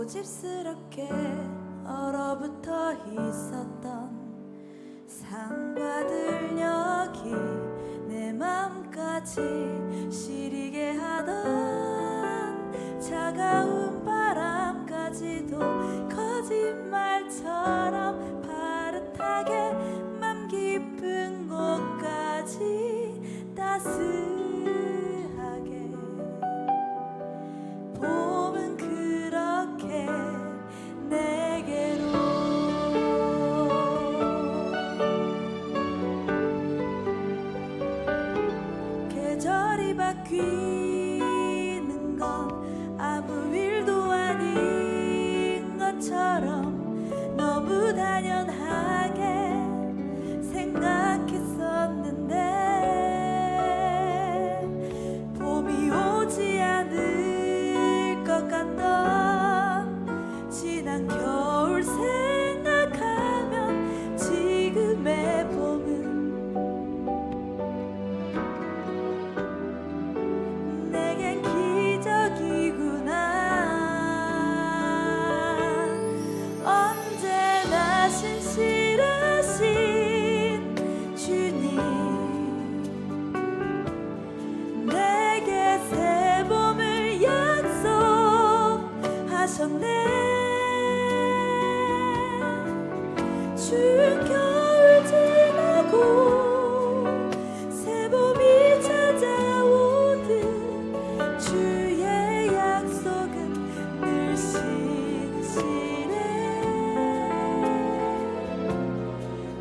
고집스럽게 얼어붙어 있었던 산과 들녘이 내 맘까지 시리게 하던 차가운 바람까지도 거짓말처럼 파릇하게 맘 깊은 곳까지 따스하게 봄은 그렇게 내게로 계절이 바뀌는 건 아무 일도 아닌 것처럼 너무 당연하게 생각했었는데 봄이 오지 않을 것 같던 지난 겨울 생각하면 지금의 봄은 내겐 기적이구나. 언제나 신실하신 주님 내게 새 봄을 약속하셨네. 추운 겨울 지나고 새 봄이 찾아오듯 주의 약속은 늘 신실해.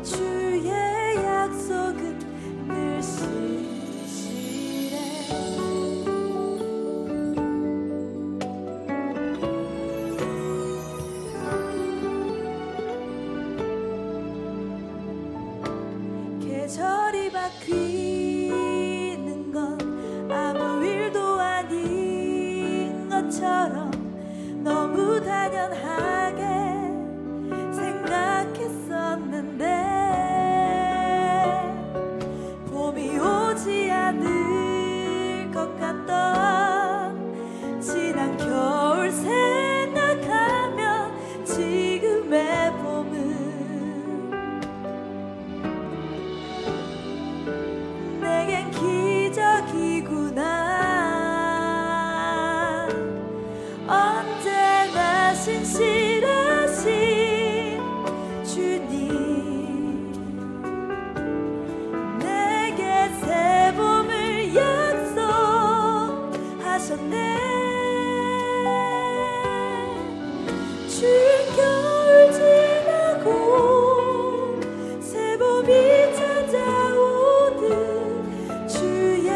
주의 약속은 늘 신실해. 계절이 바뀌는 건 아무 일도 아닌 것처럼 너무 당연하게 생각했었는데 봄이 오지 않을 것 같던 지난 겨울 생각하면 지금의 봄은 내겐 기적이구나. 언제나 신실하신 주님 내게 새 봄을 약속하셨네. 추운 겨울 지나고 새 봄이 찾아오듯 주의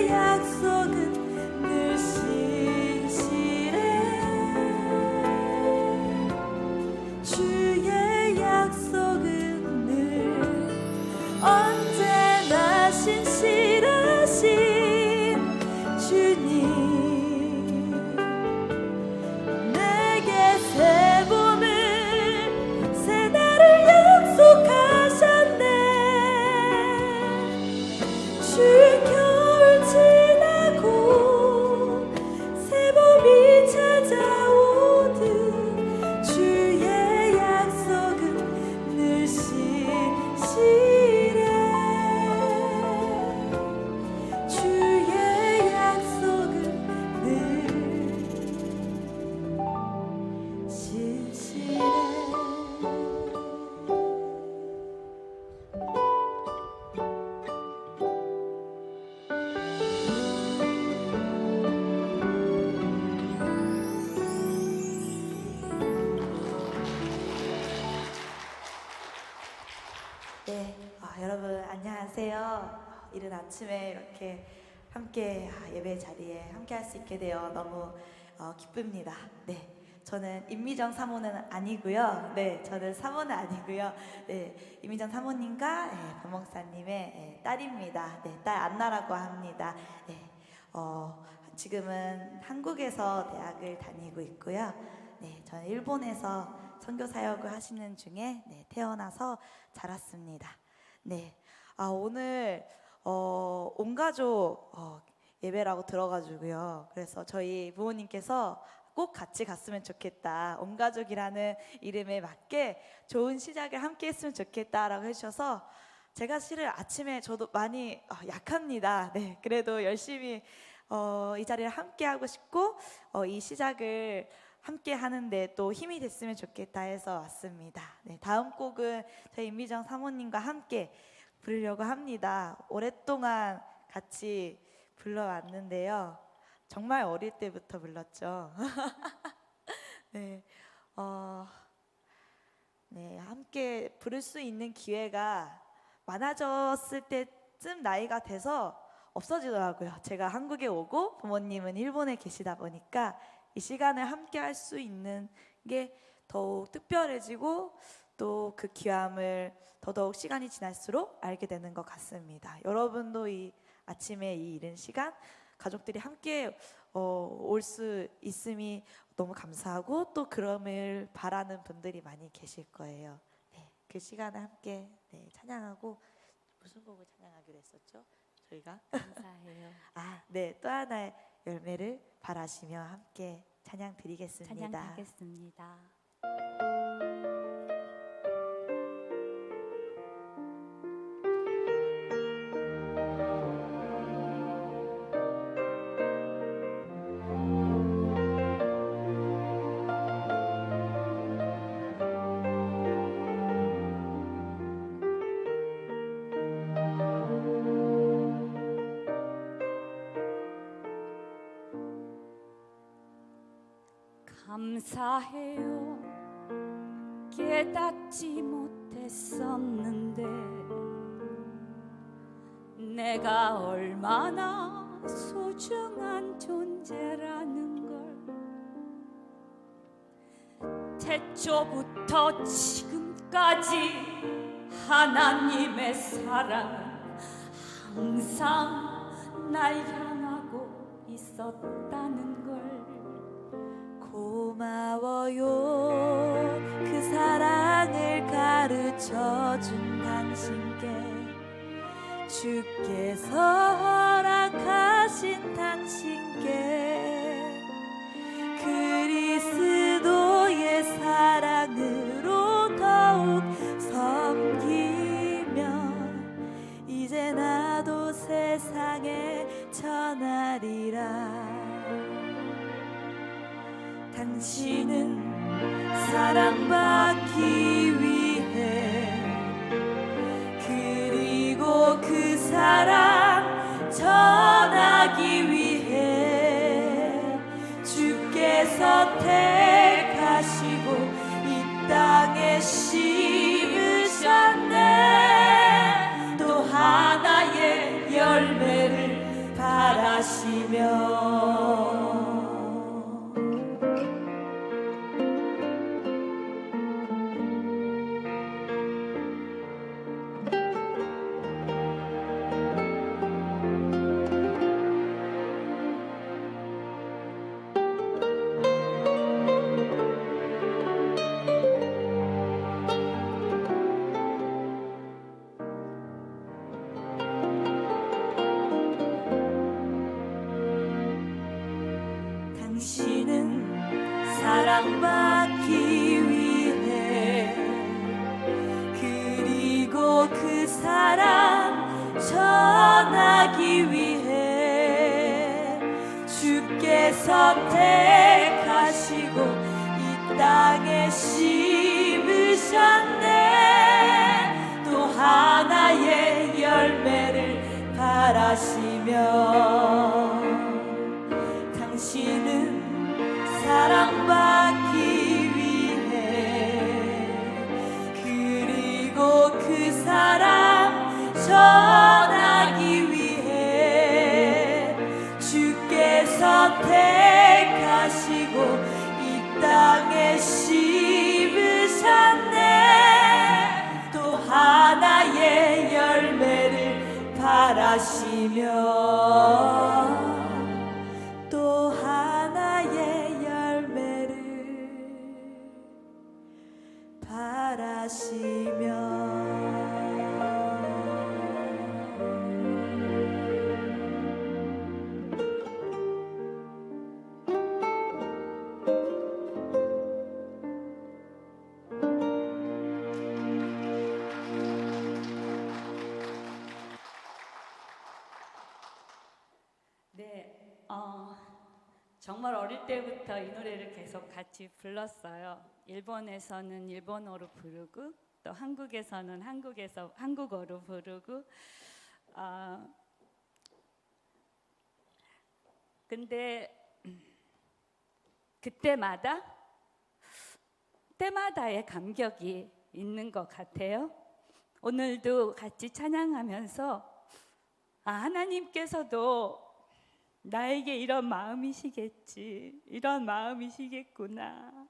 약속은 늘 신실해. 주의 약속은 늘 언제나 신실하신 주님 내게 새 봄을 새 날을 약속하셨네. 추운 겨울 지나고 새 봄이 찾아오듯 주의 약속은 늘 신실해. 주의 약속은 늘 신실해. 네, 여러분 안녕하세요. 이른 아침에 이렇게 함께 예배 자리에 함께 할 수 있게 되어 너무 기쁩니다. 네, 저는 임미정 사모는 아니고요. 네, 저는 사모는 아니고요. 네, 임미정 사모님과 박목사님의 딸입니다. 네, 딸 안나라고 합니다. 네, 지금은 한국에서 대학을 다니고 있고요. 네, 저는 일본에서 선교 사역을 하시는 중에 태어나서 자랐습니다. 네, 오늘 온 가족 예배라고 들어가지고요. 그래서 저희 부모님께서 꼭 같이 갔으면 좋겠다. 온 가족이라는 이름에 맞게 좋은 시작을 함께 했으면 좋겠다라고 해주셔서 제가 실은 아침에 저도 많이 약합니다. 네, 그래도 열심히 이 자리를 함께 하고 싶고 이 시작을 함께 하는데 또 힘이 됐으면 좋겠다 해서 왔습니다. 네, 다음 곡은 저희 임미정 사모님과 함께 부르려고 합니다. 오랫동안 같이 불러왔는데요. 정말 어릴 때부터 불렀죠. 네, 네, 함께 부를 수 있는 기회가 많아졌을 때쯤 나이가 돼서 없어지더라고요. 제가 한국에 오고 부모님은 일본에 계시다 보니까 이 시간을 함께 할 수 있는 게 더욱 특별해지고 또 그 귀함을 더더욱 시간이 지날수록 알게 되는 것 같습니다. 여러분도 이 아침에 이 이른 시간 가족들이 함께 올 수 있음이 너무 감사하고 또 그럼을 바라는 분들이 많이 계실 거예요. 네, 그 시간을 함께 찬양하고 무슨 곡을 찬양하기로 했었죠? 저희가 감사해요. 네, 또 하나의 열매를 바라시며 함께 찬양 드리겠습니다. 찬양하겠습니다. 감사해요. 깨닫지 못했었는데 내가 얼마나 소중한 존재라는 걸 태초부터 지금까지 하나님의 사랑은 항상 날 향하고 있었다는 걸 고마워요. 그 사랑을 가르쳐준 당신께 주께서 허락하신 당신께 그리스도의 사랑으로 더욱 섬기며 이제 나도 세상에 전하리라. 당신은 사랑받기 위해 그리고 그 사랑 전하기 위해 주께서 택하시고 이 땅에 심으셨네. 또 하나의 열매를 바라시며 당신은 사랑받기 위해 그리고 그 사랑 전하기 위해 주께서 택하시고 이 땅에 심으셨네. 또 하나의 열매를 바라시며 당신은 사랑받기 위해 그리고 그 사랑 전하기 위해 주께서 택하시고 이 땅에 심으셨네. 또 하나의 열매를 바라시며 또 하나의 열매를 바라시며 정말 어릴 때부터 이 노래를 계속 같이 불렀어요. 일본에서는 일본어로 부르고 또 한국에서는 한국어로 부르고 근데 때마다의 감격이 있는 것 같아요. 오늘도 같이 찬양하면서 하나님께서도 나에게 이런 마음이시겠구나.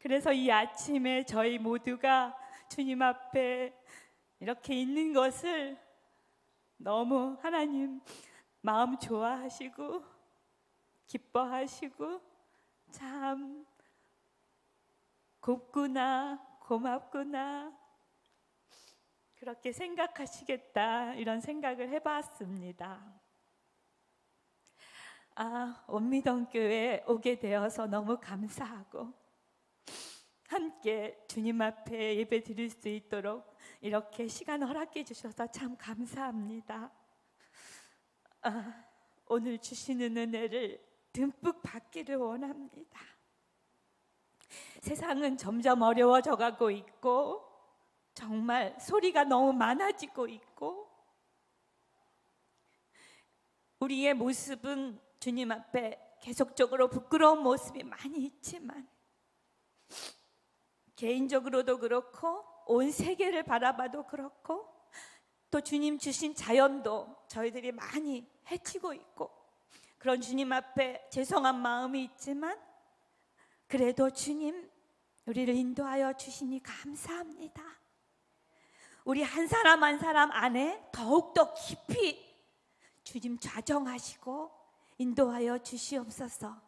그래서 이 아침에 저희 모두가 주님 앞에 이렇게 있는 것을 너무 하나님 마음 좋아하시고 기뻐하시고 참 곱구나, 고맙구나, 그렇게 생각하시겠다, 이런 생각을 해봤습니다. 원미동교회 오게 되어서 너무 감사하고 함께 주님 앞에 예배 드릴 수 있도록 이렇게 시간 허락해 주셔서 참 감사합니다. 오늘 주시는 은혜를 듬뿍 받기를 원합니다. 세상은 점점 어려워져 가고 있고 정말 소리가 너무 많아지고 있고 우리의 모습은 주님 앞에 계속적으로 부끄러운 모습이 많이 있지만 개인적으로도 그렇고 온 세계를 바라봐도 그렇고 또 주님 주신 자연도 저희들이 많이 해치고 있고 그런 주님 앞에 죄송한 마음이 있지만 그래도 주님 우리를 인도하여 주시니 감사합니다. 우리 한 사람 한 사람 안에 더욱더 깊이 주님 좌정하시고 인도하여 주시옵소서.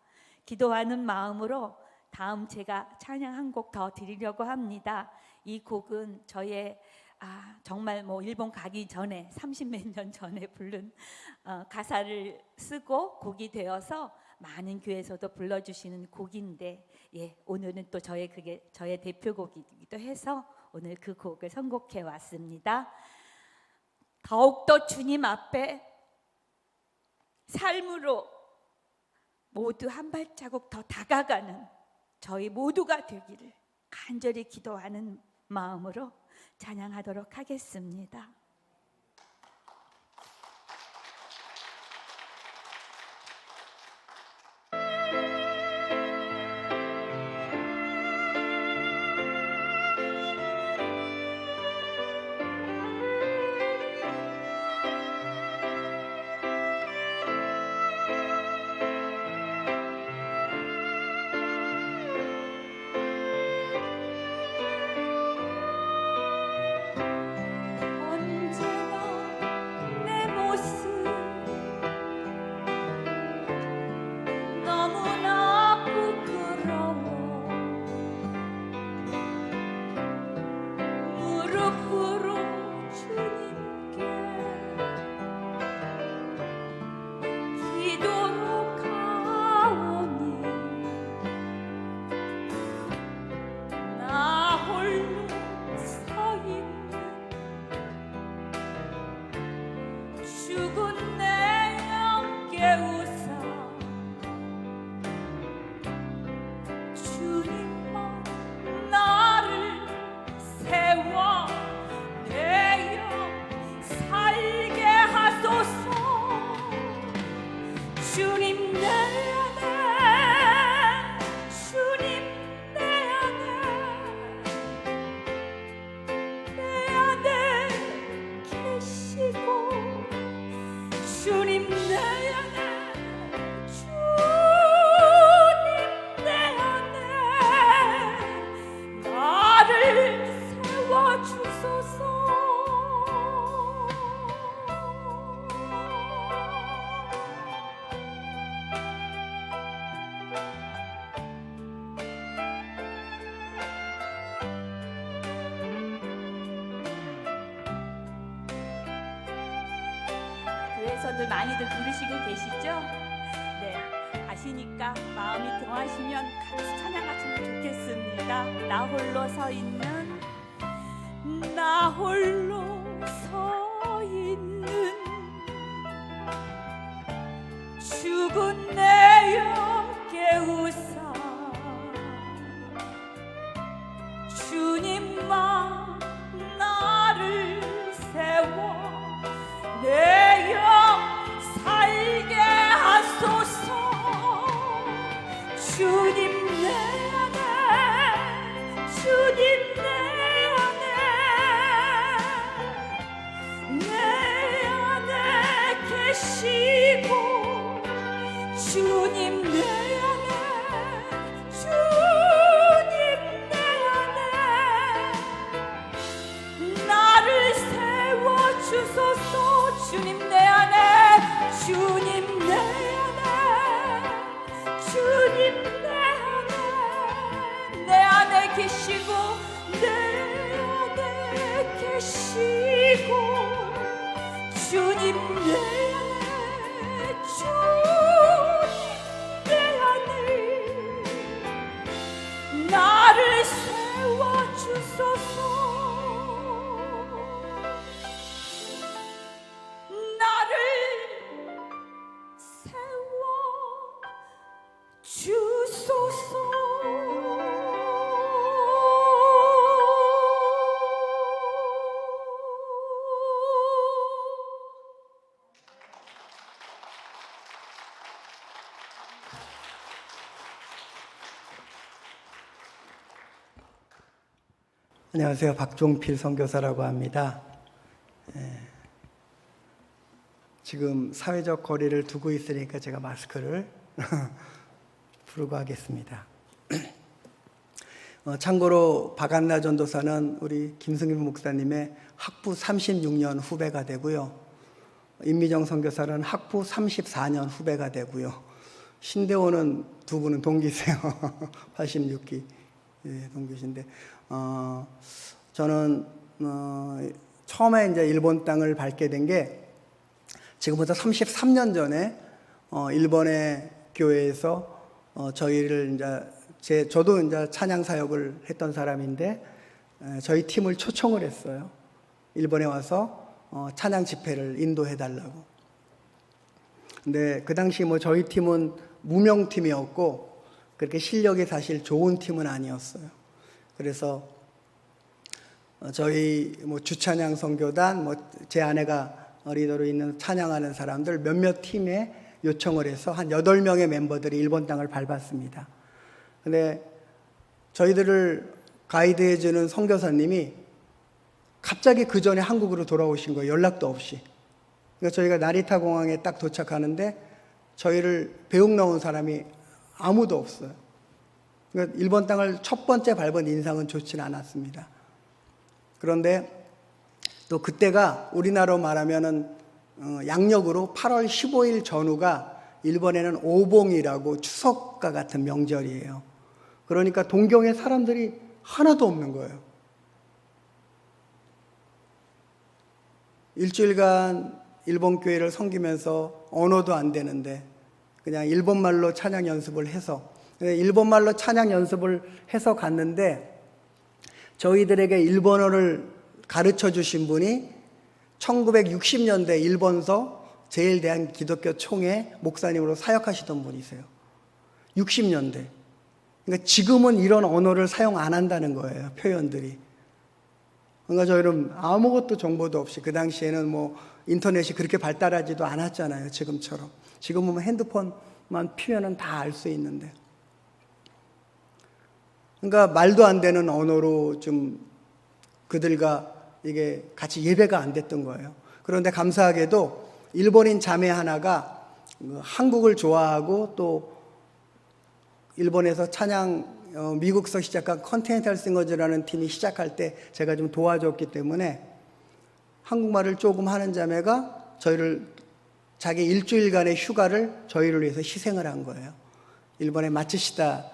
기도하는 마음으로 다음 제가 찬양 한 곡 더 드리려고 합니다. 이 곡은 저의 정말 일본 가기 전에 30몇 년 전에 부른 가사를 쓰고 곡이 되어서 많은 교회에서도 불러주시는 곡인데 오늘은 또 그게 저의 대표곡이기도 해서 오늘 그 곡을 선곡해 왔습니다. 더욱더 주님 앞에 삶으로 모두 한 발자국 더 다가가는 저희 모두가 되기를 간절히 기도하는 마음으로 찬양하도록 하겠습니다. 교회에서도 많이들 부르시고 계시죠? 네, 아시니까 마음이 동하시면 같이 찬양하시면 좋겠습니다. 나 홀로 서 있는 죽은 내 영 깨우사 주님만 나를 세워 내 영 살게 하소서. 주님 내 안에 주님 내 안에 계시고 주님 내 안에 주님 내 안에 나를 세워 주소서. 주님 내 안에 주님 내 안에 주님 내 안에 계시고 내 안에 계시고 주님 내 안에 주님 내 안에 나를 세워 주소서. 나를 세워 주소서. 안녕하세요. 박종필 선교사라고 합니다. 지금 사회적 거리를 두고 있으니까 제가 마스크를 부르고 하겠습니다. 참고로 박안나 전도사는 우리 김승민 목사님의 학부 36년 후배가 되고요. 임미정 선교사는 학부 34년 후배가 되고요. 신대호는 두 분은 동기세요. 86기 동기신데 저는 처음에 이제 일본 땅을 밟게 된 게 지금부터 33년 전에 일본의 교회에서 저희를 저도 이제 찬양 사역을 했던 사람인데 저희 팀을 초청을 했어요. 일본에 와서 찬양 집회를 인도해 달라고. 근데 그 당시 저희 팀은 무명 팀이었고 그렇게 실력이 사실 좋은 팀은 아니었어요. 그래서 저희 주찬양 선교단 제 아내가 리더로 있는 찬양하는 사람들 몇몇 팀에 요청을 해서 한 8명의 멤버들이 일본 땅을 밟았습니다. 근데 저희들을 가이드해주는 선교사님이 갑자기 그 전에 한국으로 돌아오신 거예요. 연락도 없이. 그러니까 저희가 나리타 공항에 딱 도착하는데 저희를 배웅 나온 사람이 아무도 없어요. 그러니까 일본 땅을 첫 번째 밟은 인상은 좋지는 않았습니다. 그런데 또 그때가 우리나라로 말하면은 양력으로 8월 15일 전후가 일본에는 오봉이라고 추석과 같은 명절이에요. 그러니까 동경에 사람들이 하나도 없는 거예요. 일주일간 일본 교회를 섬기면서 언어도 안 되는데 그냥 일본말로 찬양 연습을 해서 일본말로 찬양 연습을 해서 갔는데 저희들에게 일본어를 가르쳐 주신 분이 1960년대 일본서 제일대한기독교총회 목사님으로 사역하시던 분이세요. 60년대. 그러니까 지금은 이런 언어를 사용 안 한다는 거예요. 표현들이. 그러니까 저희는 아무것도 정보도 없이 그 당시에는 인터넷이 그렇게 발달하지도 않았잖아요. 지금처럼. 지금은 핸드폰만 피면은 다 알 수 있는데. 그러니까 말도 안 되는 언어로 좀 그들과 이게 같이 예배가 안 됐던 거예요. 그런데 감사하게도 일본인 자매 하나가 한국을 좋아하고 또 일본에서 찬양 미국서 시작한 컨티넨탈 싱어즈라는 팀이 시작할 때 제가 좀 도와줬기 때문에 한국말을 조금 하는 자매가 저희를 자기 일주일간의 휴가를 저희를 위해서 희생을 한 거예요. 일본의 마츠시다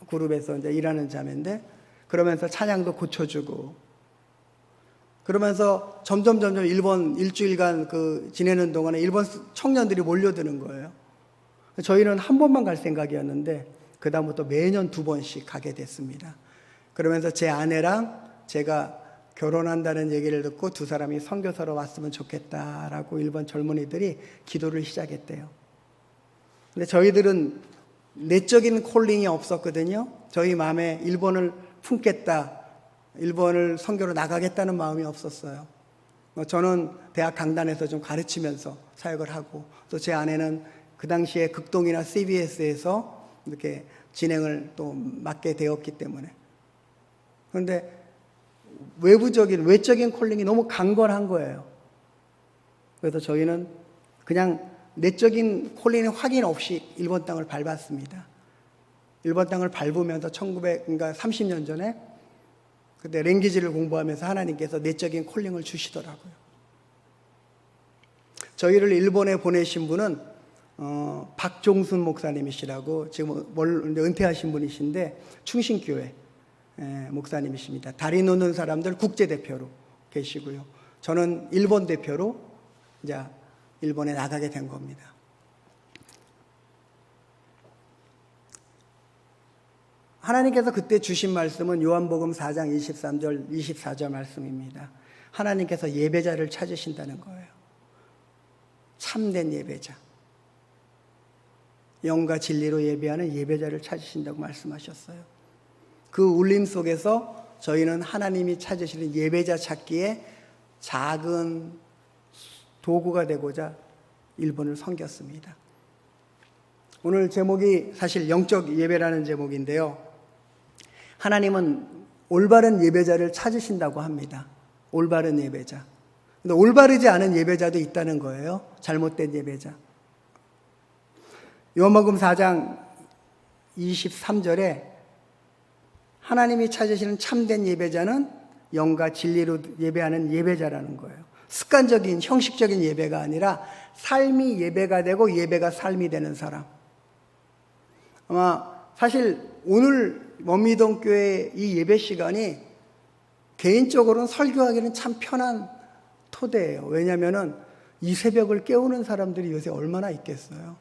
그룹에서 이제 일하는 자매인데 그러면서 찬양도 고쳐주고 그러면서 점점 일본 일주일간 지내는 동안에 일본 청년들이 몰려드는 거예요. 저희는 한 번만 갈 생각이었는데 그 다음부터 매년 2번씩 가게 됐습니다. 그러면서 제 아내랑 제가 결혼한다는 얘기를 듣고 두 사람이 선교사로 왔으면 좋겠다라고 일본 젊은이들이 기도를 시작했대요. 근데 저희들은 내적인 콜링이 없었거든요. 저희 마음에 일본을 품겠다, 일본을 선교로 나가겠다는 마음이 없었어요. 저는 대학 강단에서 좀 가르치면서 사역을 하고, 또 제 아내는 그 당시에 극동이나 CBS에서 이렇게 진행을 또 맡게 되었기 때문에. 그런데 외적인 콜링이 너무 강건한 거예요. 그래서 저희는 그냥 내적인 콜링의 확인 없이 일본 땅을 밟았습니다. 일본 땅을 밟으면서 30년 전에 그때 랭귀지를 공부하면서 하나님께서 내적인 콜링을 주시더라고요. 저희를 일본에 보내신 분은 박종순 목사님이시라고 지금 은퇴하신 분이신데 충신교회 목사님이십니다. 다리 놓는 사람들 국제대표로 계시고요. 저는 일본 대표로 이제 일본에 나가게 된 겁니다. 하나님께서 그때 주신 말씀은 요한복음 4장 23절 24절 말씀입니다. 하나님께서 예배자를 찾으신다는 거예요. 참된 예배자, 영과 진리로 예배하는 예배자를 찾으신다고 말씀하셨어요. 그 울림 속에서 저희는 하나님이 찾으시는 예배자 찾기에 작은 도구가 되고자 일본을 섬겼습니다. 오늘 제목이 사실 영적 예배라는 제목인데요. 하나님은 올바른 예배자를 찾으신다고 합니다. 올바른 예배자. 근데 올바르지 않은 예배자도 있다는 거예요. 잘못된 예배자. 요한복음 4장 23절에 하나님이 찾으시는 참된 예배자는 영과 진리로 예배하는 예배자라는 거예요. 습관적인 형식적인 예배가 아니라 삶이 예배가 되고 예배가 삶이 되는 사람. 아마 사실 오늘 원미동교회 이 예배 시간이 개인적으로는 설교하기는 참 편한 토대예요. 왜냐하면 이 새벽을 깨우는 사람들이 요새 얼마나 있겠어요.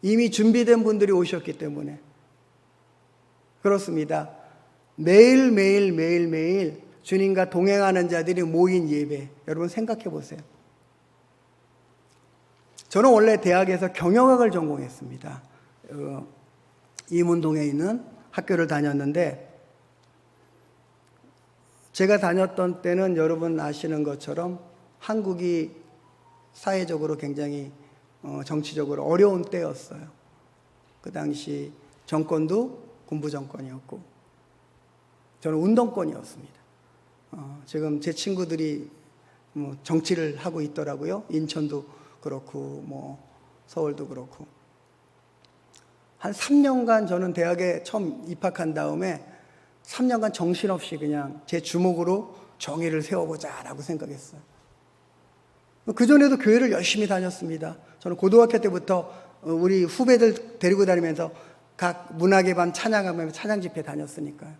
이미 준비된 분들이 오셨기 때문에 그렇습니다. 매일 주님과 동행하는 자들이 모인 예배, 여러분 생각해 보세요. 저는 원래 대학에서 경영학을 전공했습니다. 이문동에 있는 학교를 다녔는데, 제가 다녔던 때는 여러분 아시는 것처럼 한국이 사회적으로 굉장히 정치적으로 어려운 때였어요. 그 당시 정권도 군부 정권이었고 저는 운동권이었습니다. 지금 제 친구들이 정치를 하고 있더라고요. 인천도 그렇고 서울도 그렇고. 한 3년간 저는 대학에 처음 입학한 다음에 3년간 정신없이 그냥 제 주목으로 정의를 세워보자라고 생각했어요. 그전에도 교회를 열심히 다녔습니다. 저는 고등학교 때부터 우리 후배들 데리고 다니면서 각 문학의 밤 찬양하면서 찬양 집회 다녔으니까요.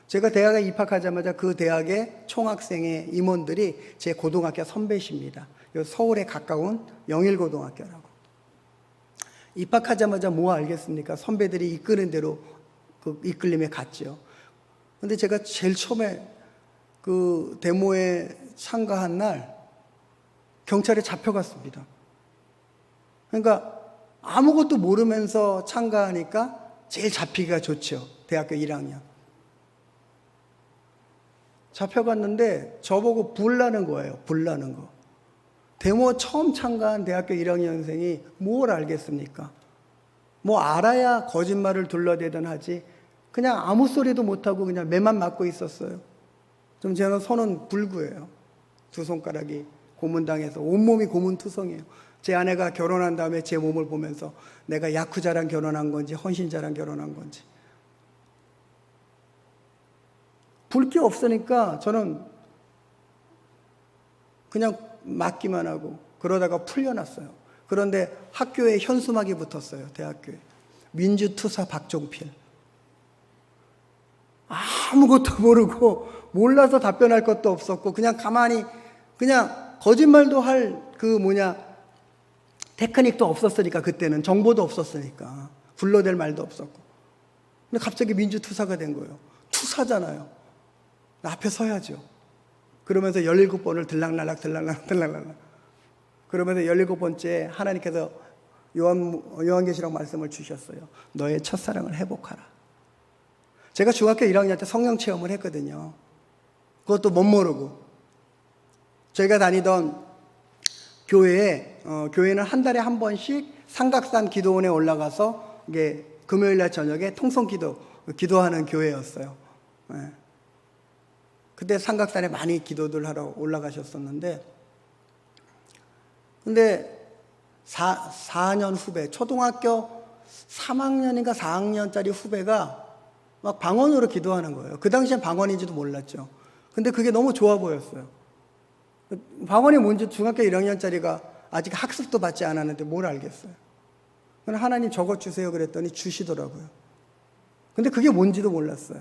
제가 대학에 입학하자마자 그 대학의 총학생의 임원들이 제 고등학교 선배십니다. 서울에 가까운 영일고등학교라고. 입학하자마자 뭐 알겠습니까? 선배들이 이끄는 대로 그 이끌림에 갔죠. 근데 제가 제일 처음에 그 데모에 참가한 날 경찰에 잡혀갔습니다. 그러니까 아무것도 모르면서 참가하니까 제일 잡히기가 좋죠. 대학교 1학년. 잡혀갔는데 저보고 불나는 거예요. 불나는 거. 데모 처음 참가한 대학교 1학년생이 뭘 알겠습니까? 뭐 알아야 거짓말을 둘러대든 하지 그냥 아무 소리도 못하고 그냥 매만 맞고 있었어요. 좀 저는 손은 불구예요. 두 손가락이 고문당해서 온몸이 고문투성이에요. 제 아내가 결혼한 다음에 제 몸을 보면서 내가 야쿠자랑 결혼한 건지 헌신자랑 결혼한 건지. 볼 게 없으니까 저는 그냥 맞기만 하고 그러다가 풀려났어요. 그런데 학교에 현수막이 붙었어요. 대학교에. 민주투사 박종필. 아무것도 모르고 몰라서 답변할 것도 없었고 그냥 가만히 그냥 거짓말도 할 테크닉도 없었으니까 그때는 정보도 없었으니까 불러댈 말도 없었고 근데 갑자기 민주투사가 된 거예요. 투사잖아요. 앞에 서야죠. 그러면서 17번을 들락날락 그러면서 17번째 하나님께서 요한계시록 말씀을 주셨어요. 너의 첫사랑을 회복하라. 제가 중학교 1학년 때 성령 체험을 했거든요. 그것도 못 모르고. 저희가 다니던 교회는 한 달에 한 번씩 삼각산 기도원에 올라가서 이게 금요일 날 저녁에 통성 기도하는 교회였어요. 네. 그때 삼각산에 많이 기도들 하러 올라가셨었는데, 근데 4년 후배, 초등학교 3학년인가 4학년짜리 후배가 막 방언으로 기도하는 거예요. 그 당시엔 방언인지도 몰랐죠. 근데 그게 너무 좋아 보였어요. 방언이 뭔지 중학교 1학년짜리가 아직 학습도 받지 않았는데 뭘 알겠어요. 그냥 하나님 적어주세요 그랬더니 주시더라고요. 근데 그게 뭔지도 몰랐어요.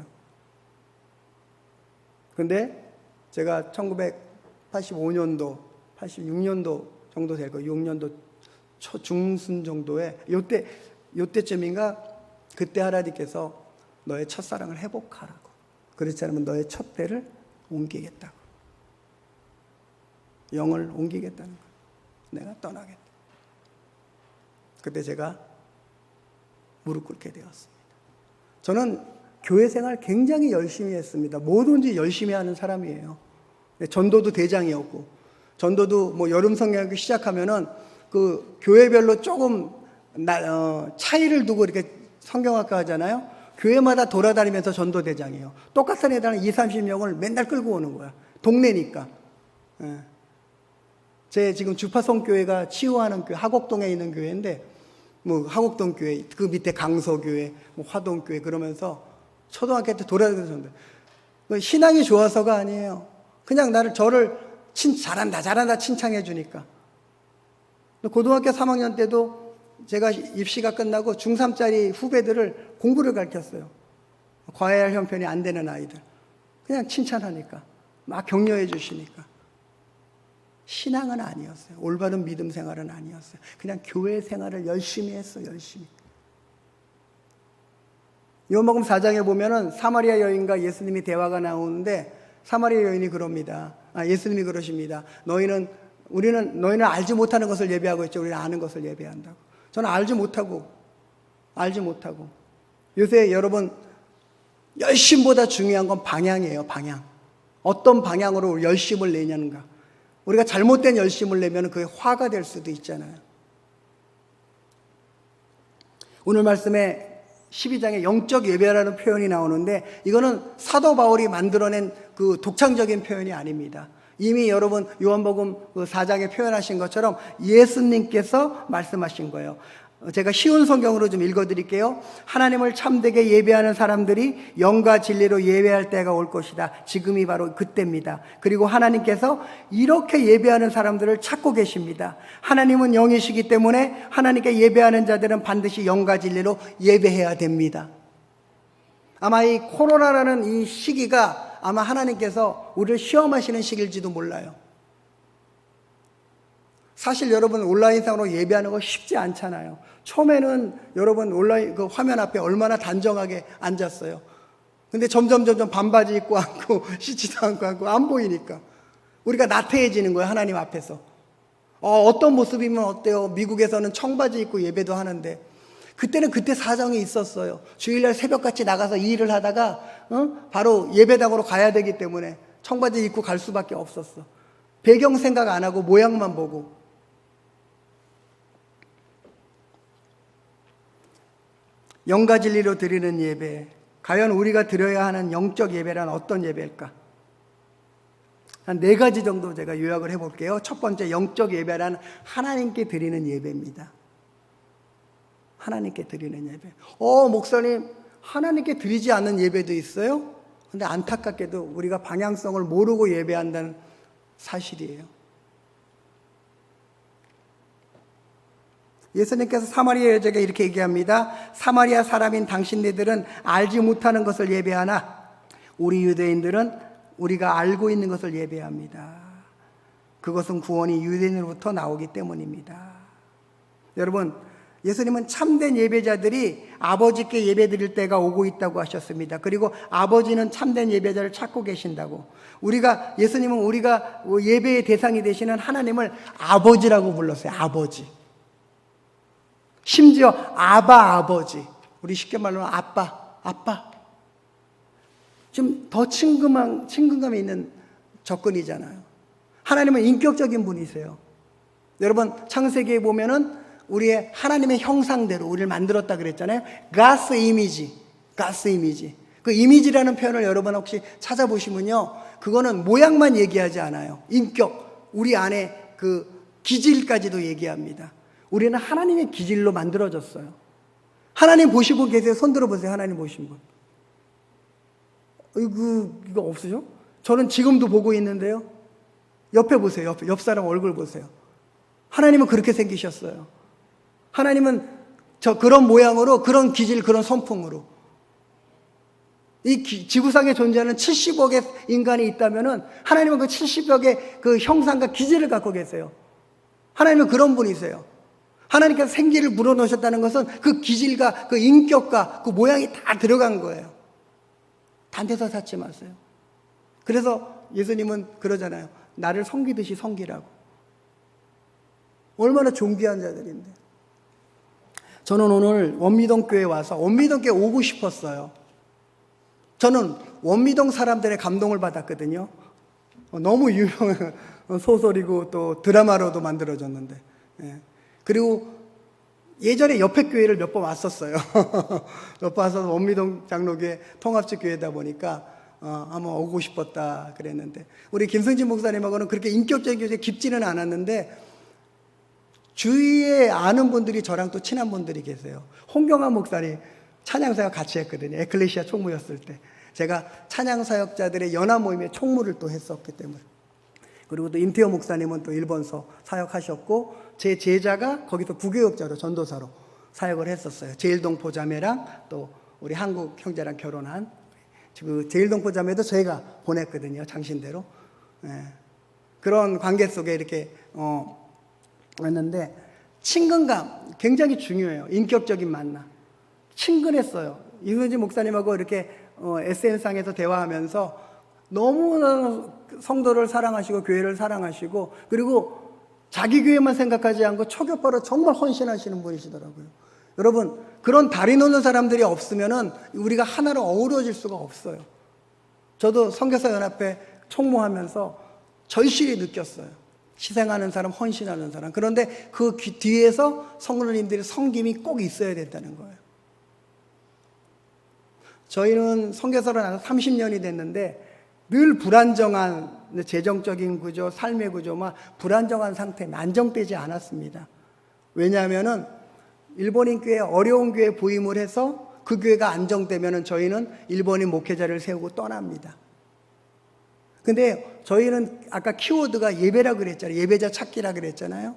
근데 제가 1985년도, 86년도 정도 될 거예요. 6년도 중순 정도에 요때쯤인가 그때 하나님께서 너의 첫사랑을 회복하라고. 그렇지 않으면 너의 촛대를 옮기겠다고. 영을 옮기겠다는 거예요. 내가 떠나겠다. 그때 제가 무릎 꿇게 되었습니다. 저는 교회 생활 굉장히 열심히 했습니다. 뭐든지 열심히 하는 사람이에요. 전도도 대장이었고, 전도도 뭐 여름 성경학교 시작하면은 그 교회별로 조금 차이를 두고 이렇게 성경학과 하잖아요. 교회마다 돌아다니면서 전도 대장이에요. 똑같은 애들은 20-30명을 맨날 끌고 오는 거야. 동네니까. 예. 제 지금 주파성 교회가 치유하는 교회, 하곡동에 있는 교회인데, 뭐 하곡동 교회, 그 밑에 강서교회, 뭐 화동교회 그러면서 초등학교 때 돌아다니면서 신앙이 좋아서가 아니에요. 그냥 저를 잘한다 칭찬해 주니까. 고등학교 3학년 때도 제가 입시가 끝나고 중3짜리 후배들을 공부를 가르쳤어요. 과외할 형편이 안 되는 아이들. 그냥 칭찬하니까. 막 격려해 주시니까. 신앙은 아니었어요. 올바른 믿음 생활은 아니었어요. 그냥 교회 생활을 열심히 했어요. 열심히. 요한복음 4장에 보면은 사마리아 여인과 예수님이 대화가 나오는데 사마리아 여인이 그럽니다. 예수님이 그러십니다. 너희는 알지 못하는 것을 예배하고 있죠. 우리는 아는 것을 예배한다고. 저는 알지 못하고 요새 여러분 열심보다 중요한 건 방향이에요. 방향. 어떤 방향으로 열심을 내냐는가. 우리가 잘못된 열심을 내면 그게 화가 될 수도 있잖아요. 오늘 말씀에 12장에 영적 예배라는 표현이 나오는데 이거는 사도 바울이 만들어낸 그 독창적인 표현이 아닙니다. 이미 여러분 요한복음 4장에 표현하신 것처럼 예수님께서 말씀하신 거예요. 제가 쉬운 성경으로 좀 읽어드릴게요. 하나님을 참되게 예배하는 사람들이 영과 진리로 예배할 때가 올 것이다. 지금이 바로 그때입니다. 그리고 하나님께서 이렇게 예배하는 사람들을 찾고 계십니다. 하나님은 영이시기 때문에 하나님께 예배하는 자들은 반드시 영과 진리로 예배해야 됩니다. 아마 이 코로나라는 이 시기가 아마 하나님께서 우리를 시험하시는 시기일지도 몰라요. 사실 여러분 온라인상으로 예배하는 거 쉽지 않잖아요. 처음에는 여러분 온라인 그 화면 앞에 얼마나 단정하게 앉았어요. 근데 점점 반바지 입고 앉고 씻지도 않고 안 보이니까 우리가 나태해지는 거예요. 하나님 앞에서. 어떤 모습이면 어때요? 미국에서는 청바지 입고 예배도 하는데 그때는 그때 사정이 있었어요. 주일날 새벽같이 나가서 일을 하다가 바로 예배당으로 가야 되기 때문에 청바지 입고 갈 수밖에 없었어. 배경 생각 안 하고 모양만 보고. 영과 진리로 드리는 예배, 과연 우리가 드려야 하는 영적 예배란 어떤 예배일까? 한 4가지 정도 제가 요약을 해볼게요. 첫 번째, 영적 예배란 하나님께 드리는 예배입니다. 하나님께 드리는 예배. 목사님, 하나님께 드리지 않는 예배도 있어요? 근데 안타깝게도 우리가 방향성을 모르고 예배한다는 사실이에요. 예수님께서 사마리아 여자에게 이렇게 얘기합니다. 사마리아 사람인 당신네들은 알지 못하는 것을 예배하나 우리 유대인들은 우리가 알고 있는 것을 예배합니다. 그것은 구원이 유대인으로부터 나오기 때문입니다. 여러분, 예수님은 참된 예배자들이 아버지께 예배드릴 때가 오고 있다고 하셨습니다. 그리고 아버지는 참된 예배자를 찾고 계신다고. 예수님은 우리가 예배의 대상이 되시는 하나님을 아버지라고 불렀어요. 아버지. 심지어 아버지. 우리 쉽게 말로는 아빠. 좀 더 친근감이 있는 접근이잖아요. 하나님은 인격적인 분이세요. 여러분, 창세기에 보면은 우리의 하나님의 형상대로 우리를 만들었다 그랬잖아요. God's image. 그 이미지라는 표현을 여러분 혹시 찾아보시면요, 그거는 모양만 얘기하지 않아요. 인격, 우리 안에 그 기질까지도 얘기합니다. 우리는 하나님의 기질로 만들어졌어요. 하나님 보시고 계세요? 손 들어보세요. 하나님 보신 분. 이거 없으죠? 저는 지금도 보고 있는데요. 옆에 보세요. 옆 사람 얼굴 보세요. 하나님은 그렇게 생기셨어요. 하나님은 그런 모양으로, 그런 기질, 그런 성품으로. 이 지구상에 존재하는 70억의 인간이 있다면은 하나님은 그 70억의 그 형상과 기질을 갖고 계세요. 하나님은 그런 분이세요. 하나님께서 생기를 불어넣으셨다는 것은 그 기질과 그 인격과 그 모양이 다 들어간 거예요. 단테서 찾지 마세요. 그래서 예수님은 그러잖아요. 나를 섬기듯이 섬기라고. 얼마나 존귀한 자들인데. 저는 오늘 원미동교회 와서 원미동교회 오고 싶었어요. 저는 원미동 사람들의 감동을 받았거든요. 너무 유명한 소설이고 또 드라마로도 만들어졌는데. 그리고 예전에 옆에 교회를 몇 번 왔었어요. 몇 번 와서 원미동 장로교회 통합적 교회다 보니까 한번 오고 싶었다 그랬는데, 우리 김승진 목사님하고는 그렇게 인격적인 교제 깊지는 않았는데 주위에 아는 분들이 저랑 또 친한 분들이 계세요. 홍경환 목사님 찬양사역 같이 했거든요. 에클레시아 총무였을 때 제가 찬양사역자들의 연합 모임의 총무를 또 했었기 때문에. 그리고 또 임태호 목사님은 또 일본서 사역하셨고, 제 제자가 거기서 부교역자로 전도사로 사역을 했었어요. 제일동포 자매랑 또 우리 한국 형제랑 결혼한 그 제일동포 자매도 저희가 보냈거든요. 장신대로. 그런 관계 속에 이렇게 왔는데, 친근감 굉장히 중요해요. 인격적인 만남. 친근했어요. 이순진 목사님하고 이렇게 SNS상에서 대화하면서 너무나 성도를 사랑하시고 교회를 사랑하시고, 그리고 자기 교회만 생각하지 않고 초교파로 정말 헌신하시는 분이시더라고요. 여러분, 그런 다리 놓는 사람들이 없으면은 우리가 하나로 어우러질 수가 없어요. 저도 선교사 연합회 총무하면서 절실히 느꼈어요. 희생하는 사람, 헌신하는 사람. 그런데 그 뒤에서 성도님들의 섬김이 꼭 있어야 된다는 거예요. 저희는 선교사로 나서 30년이 됐는데 늘 불안정한 재정적인 구조, 삶의 구조만 불안정한 상태, 안정되지 않았습니다. 왜냐하면은 일본인 교회, 어려운 교회에 부임을 해서 그 교회가 안정되면은 저희는 일본인 목회자를 세우고 떠납니다. 근데 저희는 아까 키워드가 예배라 그랬잖아요. 예배자 찾기라 그랬잖아요.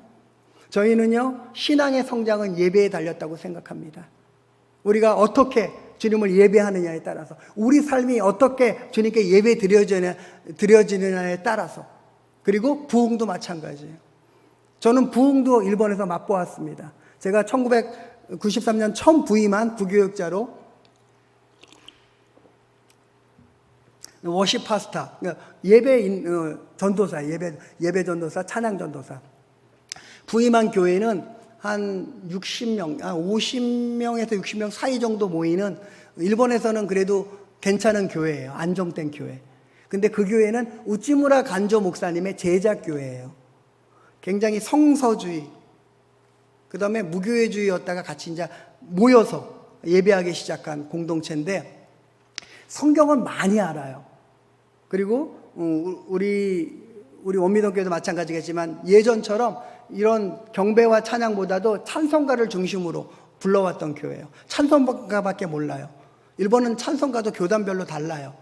저희는요, 신앙의 성장은 예배에 달렸다고 생각합니다. 우리가 어떻게 주님을 예배하느냐에 따라서, 우리 삶이 어떻게 주님께 예배 드려지느냐에 따라서, 그리고 부흥도 마찬가지예요. 저는 부흥도 일본에서 맛보았습니다. 제가 1993년 처음 부임한 부교역자로 워십 파스타, 예배 전도사, 예배 전도사, 찬양 전도사. 부임한 교회는 한 60명, 한 50명에서 60명 사이 정도 모이는, 일본에서는 그래도 괜찮은 교회예요. 안정된 교회. 근데 그 교회는 우찌무라 간조 목사님의 제자 교회예요. 굉장히 성서주의, 그 다음에 무교회주의였다가 같이 이제 모여서 예배하기 시작한 공동체인데, 성경은 많이 알아요. 그리고 우리 원미동교회도 마찬가지겠지만 예전처럼 이런 경배와 찬양보다도 찬송가를 중심으로 불러왔던 교회예요. 찬송가밖에 몰라요. 일본은 찬송가도 교단별로 달라요.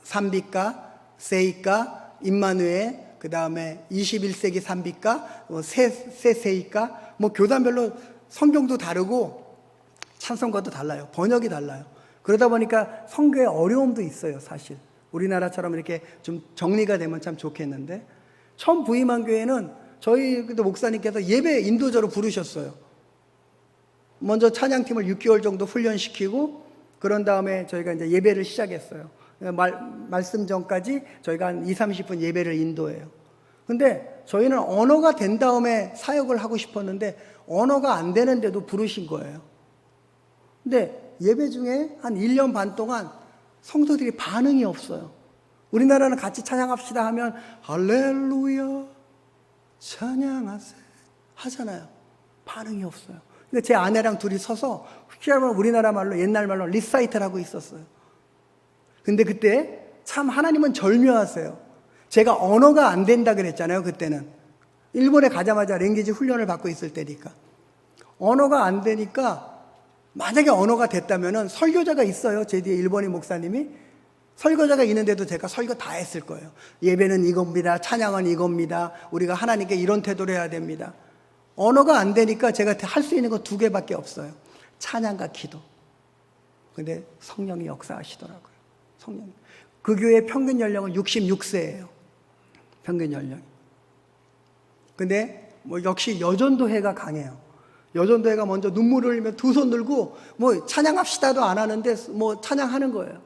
산비가, 세이가, 임마누엘, 그 다음에 21세기 산비가, 세세이가, 교단별로 성경도 다르고 찬송가도 달라요. 번역이 달라요. 그러다 보니까 성교에 어려움도 있어요, 사실. 우리나라처럼 이렇게 좀 정리가 되면 참 좋겠는데, 처음 부임한 교회는 저희 그때 목사님께서 예배 인도자로 부르셨어요. 먼저 찬양팀을 6개월 정도 훈련시키고 그런 다음에 저희가 이제 예배를 시작했어요. 말씀 전까지 저희가 한 20-30분 예배를 인도해요. 근데 저희는 언어가 된 다음에 사역을 하고 싶었는데 언어가 안 되는데도 부르신 거예요. 근데 예배 중에 한 1년 반 동안 성도들이 반응이 없어요. 우리나라는 같이 찬양합시다 하면 할렐루야 찬양하세 하잖아요. 반응이 없어요. 근데 제 아내랑 둘이 서서 우리나라 말로 옛날 말로 리사이트를 하고 있었어요. 근데 그때 참 하나님은 절묘하세요. 제가 언어가 안 된다 그랬잖아요. 그때는 일본에 가자마자 랭귀지 훈련을 받고 있을 때니까 언어가 안 되니까 만약에 언어가 됐다면은 설교자가 있어요. 제 뒤에 일본인 목사님이 설교자가 있는데도 제가 설교 다 했을 거예요. 예배는 이겁니다. 찬양은 이겁니다. 우리가 하나님께 이런 태도를 해야 됩니다. 언어가 안 되니까 제가 할 수 있는 거 2개밖에 없어요. 찬양과 기도. 근데 성령이 역사하시더라고요. 성령. 그 교회 평균 연령은 66세예요. 평균 연령. 근데 뭐 역시 여전도회가 강해요. 여전도회가 먼저 눈물을 흘리면 두 손 들고 뭐 찬양합시다도 안 하는데 뭐 찬양하는 거예요.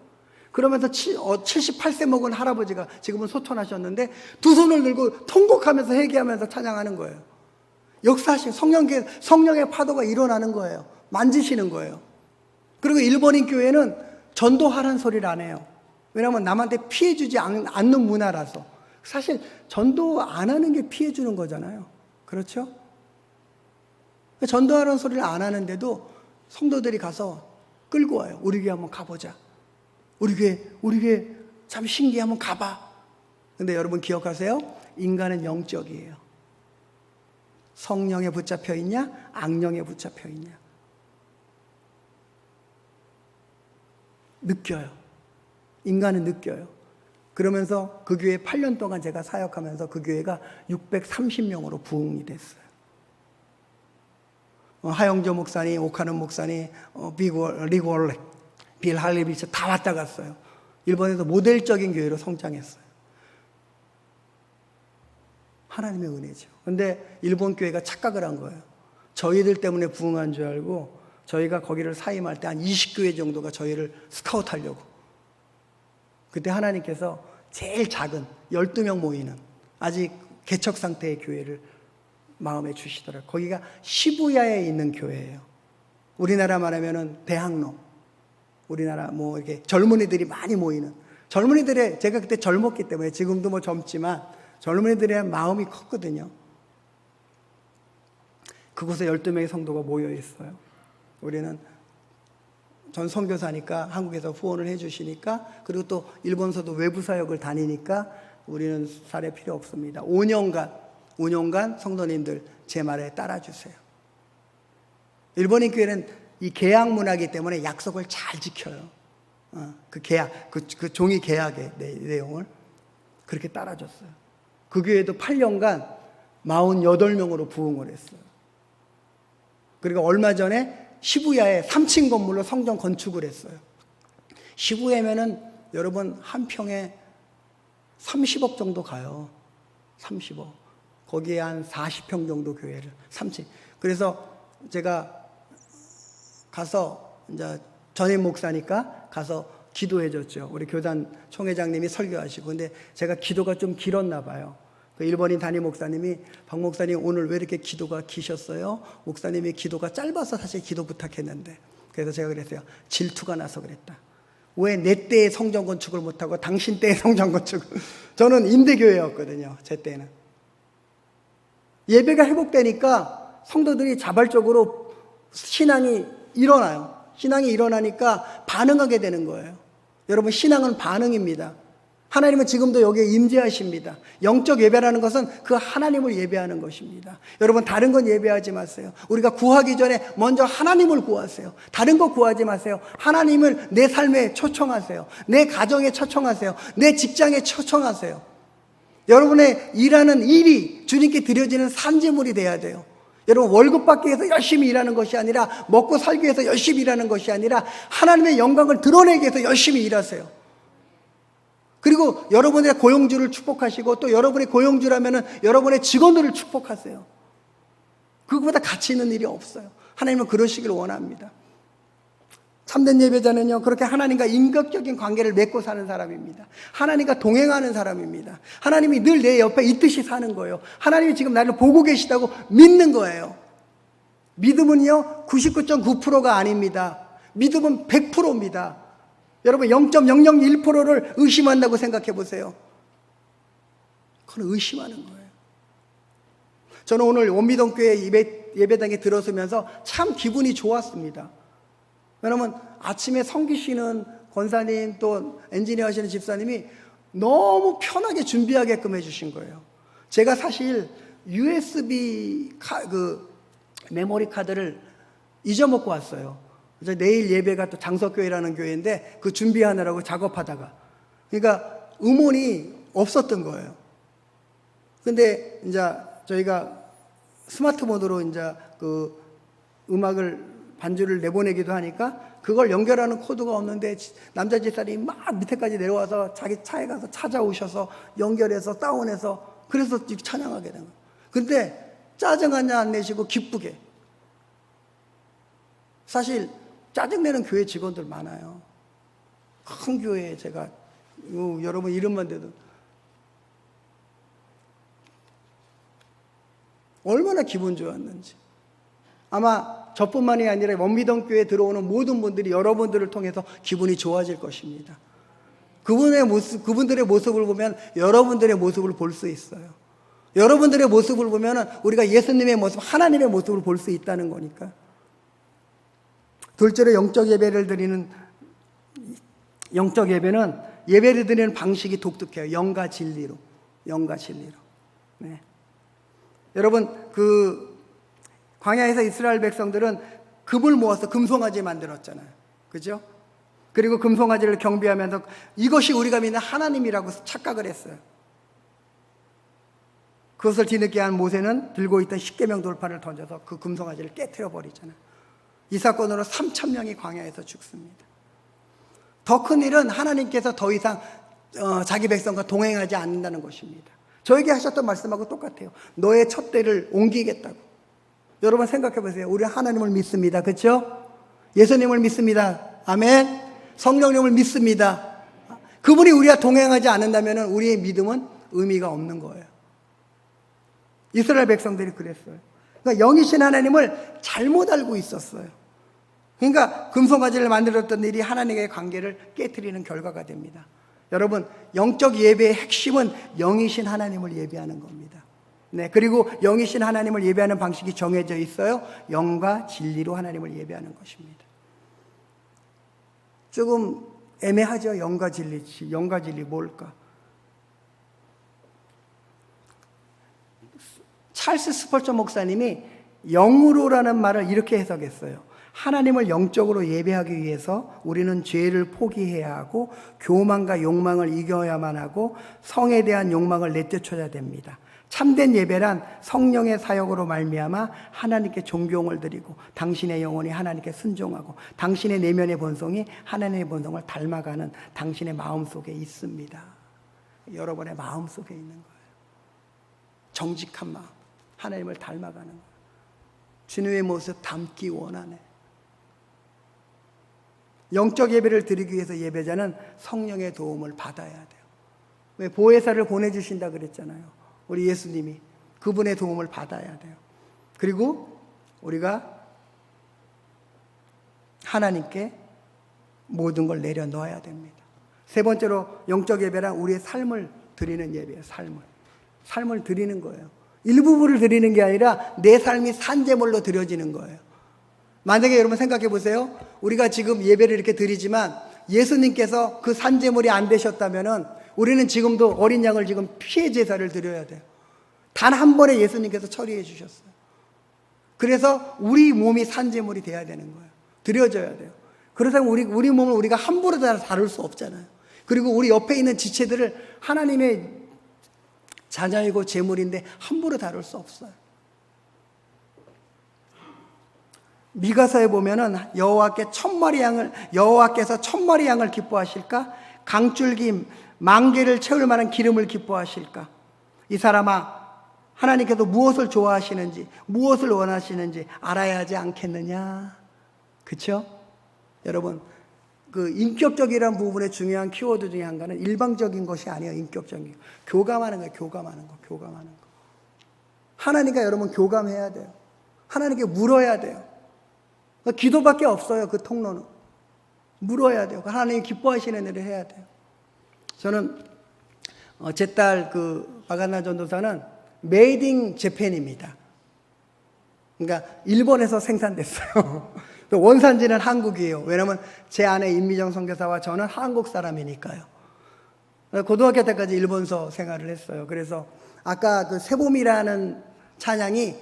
그러면서 78세 먹은 할아버지가 지금은 소천하셨는데 두 손을 들고 통곡하면서 회개하면서 찬양하는 거예요. 역사하신 성령의 파도가 일어나는 거예요. 만지시는 거예요. 그리고 일본인 교회는 전도하라는 소리를 안 해요. 왜냐하면 남한테 피해주지 않는 문화라서. 사실 전도 안 하는 게 피해주는 거잖아요. 그렇죠? 전도하라는 소리를 안 하는데도 성도들이 가서 끌고 와요. 우리 교회 한번 가보자. 우리 교회 참 신기해, 한번 가봐. 근데 여러분 기억하세요? 인간은 영적이에요. 성령에 붙잡혀 있냐? 악령에 붙잡혀 있냐? 느껴요. 인간은 느껴요. 그러면서 그 교회 8년 동안 제가 사역하면서 그 교회가 630명으로 부흥이 됐어요. 하영조 목사님, 오카는 목사님, 리고얼렉, 빌 할리비치 다 왔다 갔어요. 일본에서 모델적인 교회로 성장했어요. 하나님의 은혜죠. 근데 일본 교회가 착각을 한 거예요. 저희들 때문에 부흥한 줄 알고 저희가 거기를 사임할 때 한 20교회 정도가 저희를 스카우트하려고. 그때 하나님께서 제일 작은 12명 모이는 아직 개척 상태의 교회를 마음에 주시더라고요. 거기가 시부야에 있는 교회예요. 우리나라 말하면은 대학로. 우리나라 뭐 이렇게 젊은이들이 많이 모이는. 젊은이들의, 제가 그때 젊었기 때문에 지금도 뭐 젊지만 젊은이들의 마음이 컸거든요. 그곳에 12명의 성도가 모여 있어요. 우리는 전 선교사니까 한국에서 후원을 해주시니까, 그리고 또 일본서도 외부 사역을 다니니까 우리는 사례 필요 없습니다. 5년간 성도님들 제 말에 따라주세요. 일본인 교회는 이 계약 문화이기 때문에 약속을 잘 지켜요. 그 계약, 그 종이 계약의 내용을 그렇게 따라줬어요. 그 교회도 8년간 48명으로 부흥을 했어요. 그리고 얼마 전에 시부야에 3층 건물로 성전 건축을 했어요. 시부야면은 여러분 한 평에 30억 정도 가요. 30억. 거기에 한 40평 정도 교회를 3층. 그래서 제가 가서 이제 전임 목사니까 가서 기도해 줬죠. 우리 교단 총회장님이 설교하시고. 근데 제가 기도가 좀 길었나 봐요. 그 일본인 담임 목사님이 박 목사님 오늘 왜 이렇게 기도가 기셨어요? 목사님이 기도가 짧아서 사실 기도 부탁했는데. 그래서 제가 그랬어요. 질투가 나서 그랬다. 왜 내 때의 성전 건축을 못하고 당신 때의 성전 건축을. 저는 임대교회였거든요. 제 때는. 예배가 회복되니까 성도들이 자발적으로 신앙이 일어나요. 신앙이 일어나니까 반응하게 되는 거예요. 여러분, 신앙은 반응입니다. 하나님은 지금도 여기에 임재하십니다. 영적 예배라는 것은 그 하나님을 예배하는 것입니다. 여러분, 다른 건 예배하지 마세요. 우리가 구하기 전에 먼저 하나님을 구하세요. 다른 거 구하지 마세요. 하나님을 내 삶에 초청하세요. 내 가정에 초청하세요. 내 직장에 초청하세요. 여러분의 일하는 일이 주님께 드려지는 산제물이 돼야 돼요. 여러분, 월급 받기 위해서 열심히 일하는 것이 아니라, 먹고 살기 위해서 열심히 일하는 것이 아니라 하나님의 영광을 드러내기 위해서 열심히 일하세요. 그리고 그리고 여러분의 고용주를 축복하시고 또 여러분의 고용주라면은 여러분의 직원들을 축복하세요. 그거보다 가치 있는 일이 없어요. 하나님은 그러시길 원합니다. 참된 예배자는요, 그렇게 하나님과 인격적인 관계를 맺고 사는 사람입니다. 하나님과 동행하는 사람입니다. 하나님이 늘 내 옆에 있듯이 사는 거예요. 하나님이 지금 나를 보고 계시다고 믿는 거예요. 믿음은요, 99.9%가 아닙니다. 믿음은 100%입니다. 여러분, 0.001%를 의심한다고 생각해 보세요. 그건 의심하는 거예요. 저는 오늘 원미동교회 예배당에 들어서면서 참 기분이 좋았습니다. 왜냐면 아침에 섬기시는 권사님 또 엔지니어 하시는 집사님이 너무 편하게 준비하게끔 해주신 거예요. 제가 사실 USB 메모리 카드를 잊어먹고 왔어요. 그래서 내일 예배가 또 장석교회라는 교회인데 그 준비하느라고 작업하다가, 그러니까 음원이 없었던 거예요. 근데 이제 저희가 스마트폰으로 이제 그 음악을 반주를 내보내기도 하니까 그걸 연결하는 코드가 없는데 남자 집사님이 막 밑에까지 내려와서 자기 차에 가서 찾아오셔서 연결해서 다운해서 그래서 찬양하게 된 거예요. 근데 짜증 하나 안 내시고 기쁘게. 사실 짜증내는 교회 직원들 많아요. 큰 교회에 제가 여러분 이름만 대도 얼마나 기분 좋았는지. 아마 저뿐만이 아니라 원미동교회에 들어오는 모든 분들이 여러분들을 통해서 기분이 좋아질 것입니다. 그분들의 모습을 보면 여러분들의 모습을 볼 수 있어요. 여러분들의 모습을 보면 우리가 예수님의 모습, 하나님의 모습을 볼 수 있다는 거니까. 둘째로 영적 예배는 예배를 드리는 방식이 독특해요. 영과 진리로. 네. 여러분, 광야에서 이스라엘 백성들은 금을 모아서 금송아지 만들었잖아요. 그죠? 그리고 금송아지를 경배하면서 이것이 우리가 믿는 하나님이라고 착각을 했어요. 그것을 뒤늦게 한 모세는 들고 있던 십계명 돌판을 던져서 그 금송아지를 깨트려 버리잖아요. 이 사건으로 3,000명이 광야에서 죽습니다. 더 큰 일은 하나님께서 더 이상 자기 백성과 동행하지 않는다는 것입니다. 저에게 하셨던 말씀하고 똑같아요. 너의 촛대를 옮기겠다고. 여러분 생각해 보세요. 우리 하나님을 믿습니다. 그렇죠? 예수님을 믿습니다. 아멘. 성령님을 믿습니다. 그분이 우리와 동행하지 않는다면 우리의 믿음은 의미가 없는 거예요. 이스라엘 백성들이 그랬어요. 그러니까 영이신 하나님을 잘못 알고 있었어요. 그러니까 금송아지를 만들었던 일이 하나님과의 관계를 깨트리는 결과가 됩니다. 여러분, 영적 예배의 핵심은 영이신 하나님을 예배하는 겁니다. 네, 그리고 영이신 하나님을 예배하는 방식이 정해져 있어요. 영과 진리로 하나님을 예배하는 것입니다. 조금 애매하죠? 영과 진리 뭘까? 찰스 스펄전 목사님이 영으로라는 말을 이렇게 해석했어요. 하나님을 영적으로 예배하기 위해서 우리는 죄를 포기해야 하고 교만과 욕망을 이겨야만 하고 성에 대한 욕망을 내쫓아야 됩니다. 참된 예배란 성령의 사역으로 말미암아 하나님께 존경을 드리고 당신의 영혼이 하나님께 순종하고 당신의 내면의 본성이 하나님의 본성을 닮아가는 당신의 마음속에 있습니다. 여러분의 마음속에 있는 거예요. 정직한 마음, 하나님을 닮아가는 거예요. 주님의 모습 담기 원하네. 영적 예배를 드리기 위해서 예배자는 성령의 도움을 받아야 돼요. 왜 보혜사를 보내주신다 그랬잖아요. 우리 예수님이 그분의 도움을 받아야 돼요. 그리고 우리가 하나님께 모든 걸 내려놓아야 됩니다. 세 번째로 영적 예배란 우리의 삶을 드리는 예배예요. 삶을 드리는 거예요. 일부분을 드리는 게 아니라 내 삶이 산제물로 드려지는 거예요. 만약에 여러분 생각해 보세요. 우리가 지금 예배를 이렇게 드리지만 예수님께서 그 산제물이 안 되셨다면은 우리는 지금도 어린 양을 지금 피해 제사를 드려야 돼요. 단 한 번에 예수님께서 처리해 주셨어요. 그래서 우리 몸이 산제물이 돼야 되는 거예요. 드려져야 돼요. 그래서 우리 몸을 우리가 함부로 다룰 수 없잖아요. 그리고 우리 옆에 있는 지체들을 하나님의 자녀이고 제물인데 함부로 다룰 수 없어요. 미가서에 보면은 여호와께서 1,000마리 양을 기뻐하실까? 강줄기 만개를 채울 만한 기름을 기뻐하실까? 이 사람아, 하나님께서 무엇을 좋아하시는지, 무엇을 원하시는지 알아야 하지 않겠느냐? 그렇죠? 여러분, 그 인격적이라는 부분의 중요한 키워드 중에 한 가지는 일방적인 것이 아니에요. 인격적인 거. 교감하는 거예요. 교감하는 거. 교감하는 거. 하나님과 여러분 교감해야 돼요. 하나님께 물어야 돼요. 기도밖에 없어요. 그 통로는. 물어야 돼요. 하나님이 기뻐하시는 일을 해야 돼요. 저는 제 딸 그 바가나 전도사는 메이드 인 재팬입니다. 그러니까 일본에서 생산됐어요. 원산지는 한국이에요. 왜냐하면 제 아내 임미정 선교사와 저는 한국 사람이니까요. 고등학교 때까지 일본서 생활을 했어요. 그래서 아까 그 새봄이라는 찬양이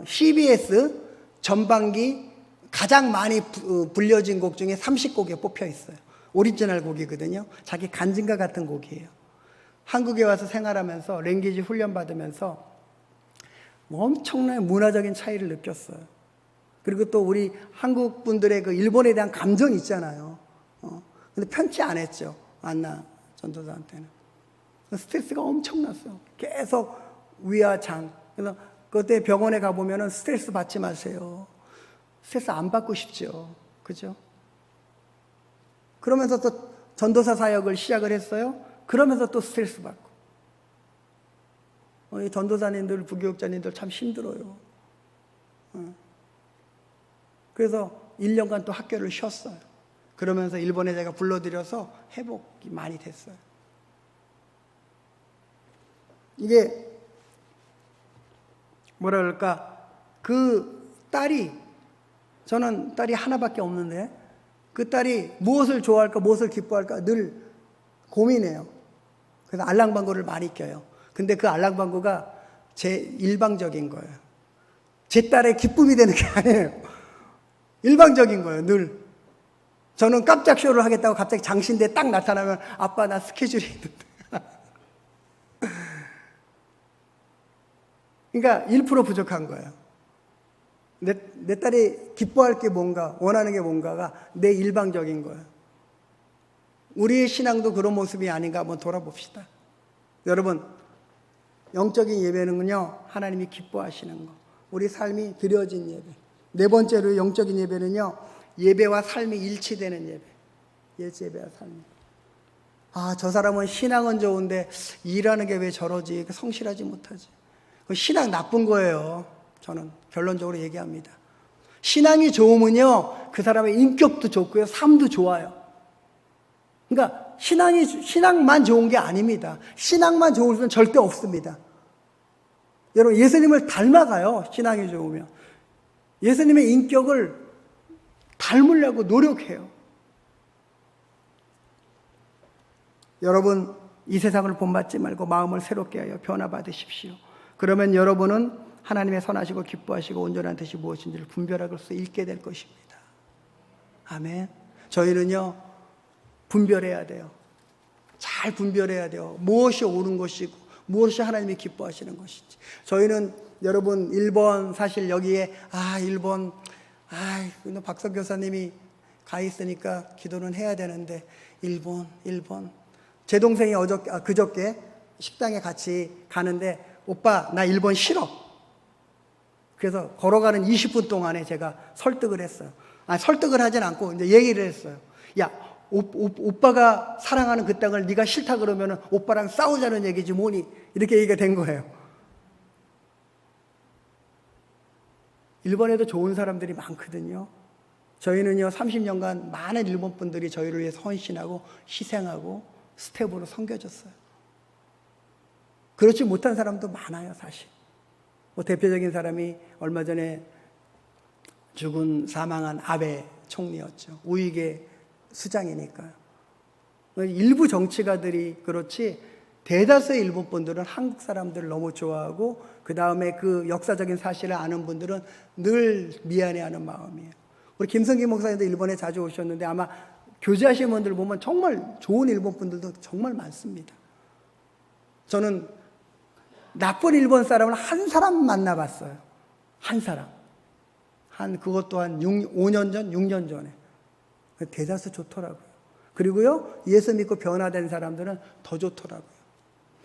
CBS 전반기 가장 많이 불려진 곡 중에 30곡에 뽑혀 있어요. 오리지널 곡이거든요. 자기 간증과 같은 곡이에요. 한국에 와서 생활하면서 랭귀지 훈련 받으면서 엄청난 문화적인 차이를 느꼈어요. 그리고 또 우리 한국 분들의 그 일본에 대한 감정이 있잖아요. 근데 편치 안 했죠. 안나 전도사한테는. 스트레스가 엄청났어요. 계속 위와 장. 그래서 그때 병원에 가보면은 스트레스 받지 마세요. 스트레스 안 받고 싶죠. 그죠? 그러면서 또 전도사 사역을 시작을 했어요. 그러면서 또 스트레스 받고. 이 전도사님들, 부교육자님들 참 힘들어요. 그래서 1년간 또 학교를 쉬었어요. 그러면서 일본에 제가 불러들여서 회복이 많이 됐어요. 이게 뭐라 그럴까? 그 딸이, 저는 딸이 하나밖에 없는데 그 딸이 무엇을 좋아할까, 무엇을 기뻐할까 늘 고민해요. 그래서 알랑방구를 많이 껴요. 근데 그 알랑방구가 제 일방적인 거예요. 제 딸의 기쁨이 되는 게 아니에요. 일방적인 거예요, 늘. 저는 깜짝 쇼를 하겠다고 갑자기 장신대에 딱 나타나면 아빠 나 스케줄이 있는데. 그러니까 1% 부족한 거예요. 내 딸이 기뻐할 게 뭔가, 원하는 게 뭔가가 내 일방적인 거예요. 우리의 신앙도 그런 모습이 아닌가 한번 돌아봅시다. 여러분, 영적인 예배는요, 하나님이 기뻐하시는 거. 우리 삶이 드려진 예배. 네 번째로 영적인 예배는요, 예배와 삶이 일치되는 예배. 예배와 삶이. 아, 저 사람은 신앙은 좋은데 일하는 게 왜 저러지? 성실하지 못하지? 신앙 나쁜 거예요. 저는 결론적으로 얘기합니다. 신앙이 좋으면요, 그 사람의 인격도 좋고요, 삶도 좋아요. 그러니까 신앙만 좋은 게 아닙니다. 신앙만 좋을 수는 절대 없습니다. 여러분, 예수님을 닮아가요. 신앙이 좋으면. 예수님의 인격을 닮으려고 노력해요. 여러분, 이 세상을 본받지 말고 마음을 새롭게 하여 변화받으십시오. 그러면 여러분은 하나님의 선하시고 기뻐하시고 온전한 뜻이 무엇인지를 분별할 수 있게 될 것입니다. 아멘. 저희는요, 분별해야 돼요. 잘 분별해야 돼요. 무엇이 옳은 것이고 무엇이 하나님이 기뻐하시는 것인지. 저희는 여러분, 일본, 사실 여기에 일본, 박석 교사님이 가 있으니까 기도는 해야 되는데 일본. 제 동생이 그저께 식당에 같이 가는데 오빠 나 일본 싫어. 그래서 걸어가는 20분 동안에 제가 설득을 했어요. 설득을 하진 않고 이제 얘기를 했어요. 야, 오빠가 사랑하는 그 땅을 네가 싫다 그러면은 오빠랑 싸우자는 얘기지 뭐니? 이렇게 얘기가 된 거예요. 일본에도 좋은 사람들이 많거든요. 저희는요, 30년간 많은 일본 분들이 저희를 위해서 헌신하고 희생하고 스텝으로 섬겨줬어요. 그렇지 못한 사람도 많아요, 사실. 대표적인 사람이 얼마 전에 사망한 아베 총리였죠. 우익의 수장이니까요. 일부 정치가들이 그렇지 대다수의 일본 분들은 한국 사람들을 너무 좋아하고 그 다음에 그 역사적인 사실을 아는 분들은 늘 미안해하는 마음이에요. 우리 김성기 목사님도 일본에 자주 오셨는데 아마 교제하시는 분들 보면 정말 좋은 일본 분들도 정말 많습니다. 저는 나쁜 일본 사람을 한 사람 만나봤어요. 한 사람. 그것도 한 5년 전, 6년 전에. 대다수 좋더라고요. 그리고요, 예수 믿고 변화된 사람들은 더 좋더라고요.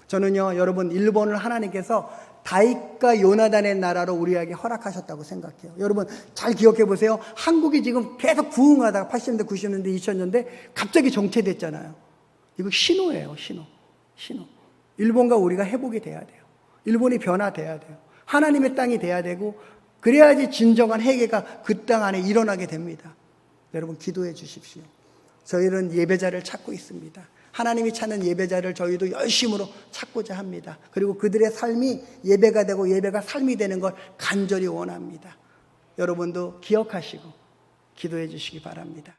저는요, 여러분, 일본을 하나님께서 다윗과 요나단의 나라로 우리에게 허락하셨다고 생각해요. 여러분, 잘 기억해 보세요. 한국이 지금 계속 부흥하다가 80년대, 90년대, 2000년대 갑자기 정체됐잖아요. 이거 신호예요, 신호. 일본과 우리가 회복이 돼야 돼요. 일본이 변화돼야 돼요. 하나님의 땅이 돼야 되고, 그래야지 진정한 회개가 그 땅 안에 일어나게 됩니다. 여러분, 기도해 주십시오. 저희는 예배자를 찾고 있습니다. 하나님이 찾는 예배자를 저희도 열심으로 찾고자 합니다. 그리고 그들의 삶이 예배가 되고 예배가 삶이 되는 걸 간절히 원합니다. 여러분도 기억하시고 기도해 주시기 바랍니다.